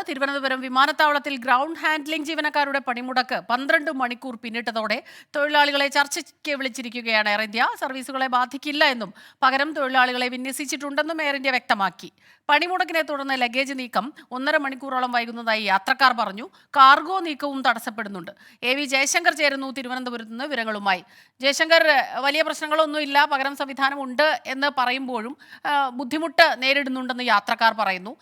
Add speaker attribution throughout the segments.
Speaker 1: തിരുവനന്തപുരം വിമാനത്താവളത്തിൽ ground handling ജീവനക്കാരുടെ പണിമുടക്ക് 12 മണിക്കൂർ പിന്നിട്ടതോടെ തൊഴിലാളികളെ ചർച്ചയ്ക്ക് വിളിച്ചിരിക്കുകയാണ് എയർ ഇന്ത്യ. സർവീസുകളെ ബാധിക്കില്ല എന്നും പകരം തൊഴിലാളികളെ വിന്യസിച്ചിട്ടുണ്ടെന്നും എയർ ഇന്ത്യ വ്യക്തമാക്കി. പണിമുടക്കിനെ തുടർന്ന് ലഗേജ് നീക്കം 1.5 മണിക്കൂറോളം വൈകുന്നതായി യാത്രക്കാർ പറഞ്ഞു. കാർഗോ നീക്കവും തടസ്സപ്പെടുന്നുണ്ട്. AV ജയശങ്കർ ചേരുന്നു തിരുവനന്തപുരത്ത് നിന്ന് വിവരങ്ങളുമായി. ജയശങ്കർ, വലിയ പ്രശ്നങ്ങളൊന്നുമില്ല, പകരം സംവിധാനമുണ്ട് എന്ന് പറയുമ്പോഴും ബുദ്ധിമുട്ട് നേരിടുന്നുണ്ടെന്ന് യാത്രക്കാർ പറയുന്നു.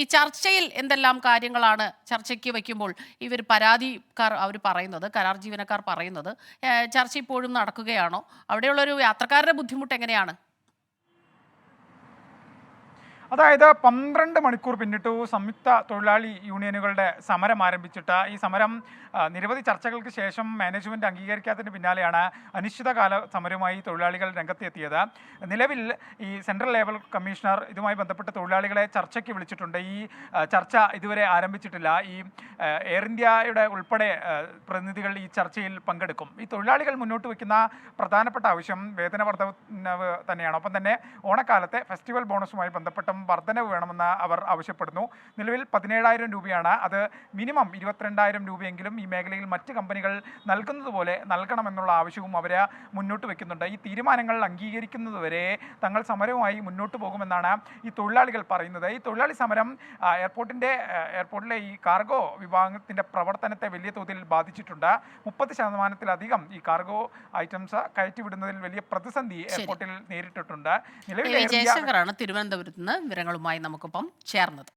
Speaker 1: ഈ ചർച്ചയിൽ എന്തെല്ലാം കാര്യങ്ങളാണ് ചർച്ചയ്ക്ക് വയ്ക്കുമ്പോൾ ഇവർ പരാതിക്കാർ പറയുന്നത്, കരാർ ജീവനക്കാർ പറയുന്നത്? ചർച്ച ഇപ്പോഴും നടക്കുകയാണോ? അവിടെയുള്ളൊരു യാത്രക്കാരുടെ ബുദ്ധിമുട്ട് എങ്ങനെയാണ്?
Speaker 2: അതായത് 12 മണിക്കൂർ പിന്നിട്ടു സംയുക്ത തൊഴിലാളി യൂണിയനുകളുടെ സമരം ആരംഭിച്ചിട്ട്. ഈ സമരം നിരവധി ചർച്ചകൾക്ക് ശേഷം മാനേജ്മെൻറ്റ് അംഗീകരിക്കാത്തതിന് പിന്നാലെയാണ് അനിശ്ചിതകാല സമരവുമായി തൊഴിലാളികൾ രംഗത്തെത്തിയത്. നിലവിൽ ഈ സെൻട്രൽ ലേബർ കമ്മീഷണർ ഇതുമായി ബന്ധപ്പെട്ട് തൊഴിലാളികളെ ചർച്ചയ്ക്ക് വിളിച്ചിട്ടുണ്ട്. ഈ ചർച്ച ഇതുവരെ ആരംഭിച്ചിട്ടില്ല. ഈ എയർ ഇന്ത്യയുടെ ഉൾപ്പെടെ പ്രതിനിധികൾ ഈ ചർച്ചയിൽ പങ്കെടുക്കും. ഈ തൊഴിലാളികൾ മുന്നോട്ട് വയ്ക്കുന്ന പ്രധാനപ്പെട്ട ആവശ്യം വേതന വർധനവ് തന്നെയാണ്. ഒപ്പം തന്നെ ഓണക്കാലത്തെ ഫെസ്റ്റിവൽ ബോണസുമായി ബന്ധപ്പെട്ടും വർധനവ് വേണമെന്ന് അവർ ആവശ്യപ്പെടുന്നു. നിലവിൽ 17,000 രൂപയാണ്. അത് മിനിമം 22,000 രൂപയെങ്കിലും ഈ മേഖലയിൽ മറ്റ് കമ്പനികൾ നൽകുന്നത് പോലെ നൽകണമെന്നുള്ള ആവശ്യവും അവർ മുന്നോട്ട് വയ്ക്കുന്നുണ്ട്. ഈ തീരുമാനങ്ങൾ അംഗീകരിക്കുന്നതുവരെ തങ്ങൾ സമരവുമായി മുന്നോട്ട് പോകുമെന്നാണ് ഈ തൊഴിലാളികൾ പറയുന്നത്. ഈ തൊഴിലാളി സമരം എയർപോർട്ടിലെ ഈ കാർഗോ വിഭാഗത്തിൻ്റെ പ്രവർത്തനത്തെ വലിയ തോതിൽ ബാധിച്ചിട്ടുണ്ട്. 30% ഈ കാർഗോ ഐറ്റംസ് കയറ്റിവിടുന്നതിൽ വലിയ പ്രതിസന്ധി എയർപോർട്ടിൽ നേരിട്ടിട്ടുണ്ട്.
Speaker 1: ജയശങ്കറാണ് തിരുവനന്തപുരത്ത് നിന്ന് വിവരങ്ങളുമായി നമുക്കൊപ്പം ചേർന്നത്.